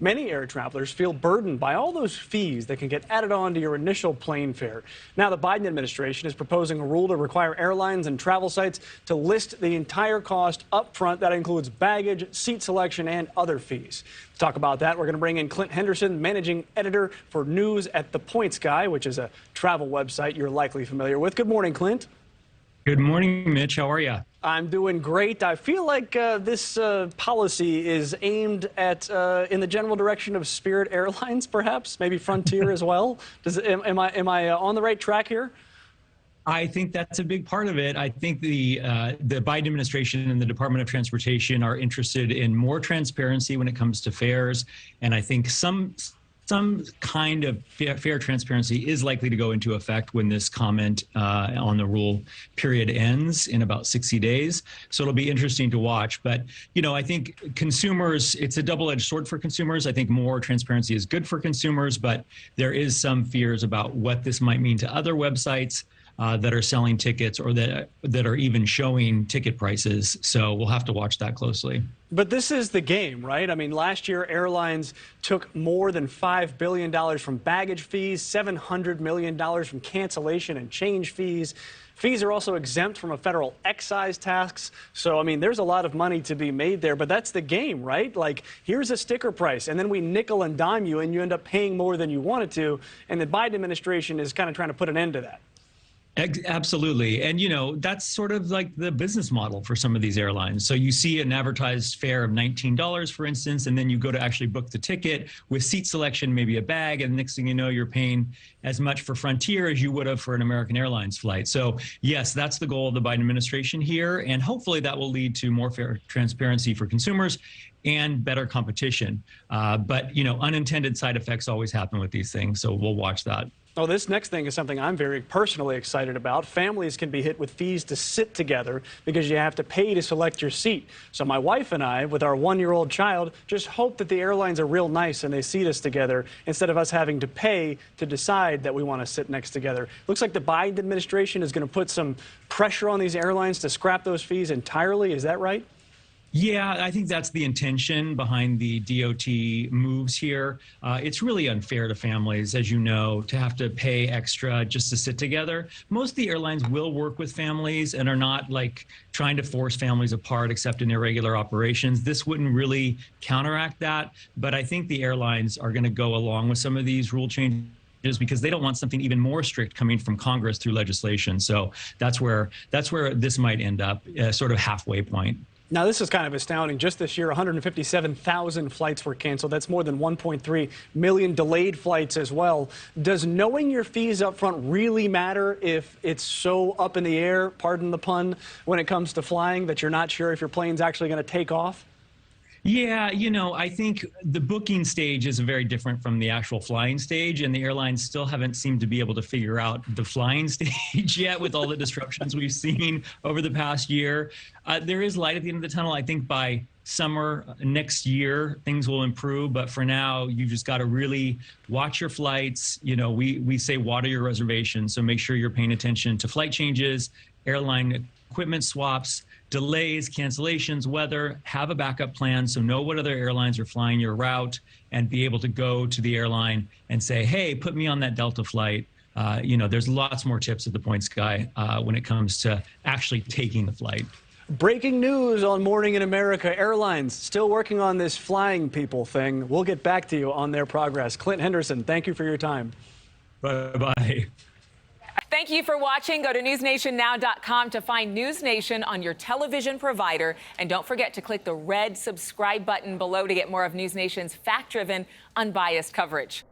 Many air travelers feel burdened by all those fees that can get added on to your initial plane fare. Now, the Biden administration is proposing a rule to require airlines and travel sites to list the entire cost up front. That includes baggage, seat selection, and other fees. To talk about that, we're going to bring in Clint Henderson, managing editor for News at the Points Guy, which is a travel website you're likely familiar with. Good morning, Clint. Good morning, Mitch. How are you? I'm doing great. I feel like this policy is aimed at in the general direction of Spirit Airlines, perhaps, maybe Frontier as well. Am I on the right track here? I think that's a big part of it. I think the Biden administration and the Department of Transportation are interested in more transparency when it comes to fares, and I think some kind of fair transparency is likely to go into effect when this comment on the rule period ends in about 60 days. So it'll be interesting to watch. But, you know, I think consumers, it's a double-edged sword for consumers. I think more transparency is good for consumers, but there is some fears about what this might mean to other websites that are selling tickets or that are even showing ticket prices. So we'll have to watch that closely. But this is the game, right? I mean, last year, airlines took more than $5 billion from baggage fees, $700 million from cancellation and change fees. Fees are also exempt from a federal excise tax. So, I mean, there's a lot of money to be made there, but that's the game, right? Like, here's a sticker price, and then we nickel and dime you, and you end up paying more than you wanted to. And the Biden administration is kind of trying to put an end to that. Absolutely. And, you know, that's sort of like the business model for some of these airlines. So you see an advertised fare of $19, for instance, and then you go to actually book the ticket with seat selection, maybe a bag, and the next thing you know, you're paying as much for Frontier as you would have for an American Airlines flight. So, yes, that's the goal of the Biden administration here, and hopefully that will lead to more fair transparency for consumers and better competition. But, you know, unintended side effects always happen with these things, so we'll watch that. Oh, this next thing is something I'm very personally excited about. Families can be hit with fees to sit together because you have to pay to select your seat. So my wife and I, with our one-year-old child, just hope that the airlines are real nice and they seat us together instead of us having to pay to decide that we want to sit next together. Looks like the Biden administration is going to put some pressure on these airlines to scrap those fees entirely. Is that right? Yeah, I think that's the intention behind the DOT moves here. It's really unfair to families, as you know, to have to pay extra just to sit together. Most of the airlines will work with families and are not like trying to force families apart except in irregular operations. This wouldn't really counteract that, but I think the airlines are going to go along with some of these rule changes because they don't want something even more strict coming from Congress through legislation. So that's where this might end up, sort of halfway point. Now, this is kind of astounding. Just this year, 157,000 flights were canceled. That's more than 1.3 million delayed flights as well. Does knowing your fees up front really matter if it's so up in the air, pardon the pun, when it comes to flying that you're not sure if your plane's actually going to take off? Yeah, you know, I think the booking stage is very different from the actual flying stage, and the airlines still haven't seemed to be able to figure out the flying stage yet with all the disruptions we've seen over the past year. There is light at the end of the tunnel. I think by summer next year, things will improve. But for now, you just got to really watch your flights. You know, we say water your reservation. So make sure you're paying attention to flight changes, airline equipment swaps, delays, cancellations, weather. Have a backup plan, so know what other airlines are flying your route and be able to go to the airline and say, hey, put me on that Delta flight. You know, there's lots more tips at the Points Guy when it comes to actually taking the flight. Breaking news on Morning in America. Airlines still working on this flying people thing. We'll get back to you on their progress. Clint Henderson, thank you for your time. Bye-bye. Thank you for watching. Go to newsnationnow.com to find News Nation on your television provider. And don't forget to click the red subscribe button below to get more of News Nation's fact-driven, unbiased coverage.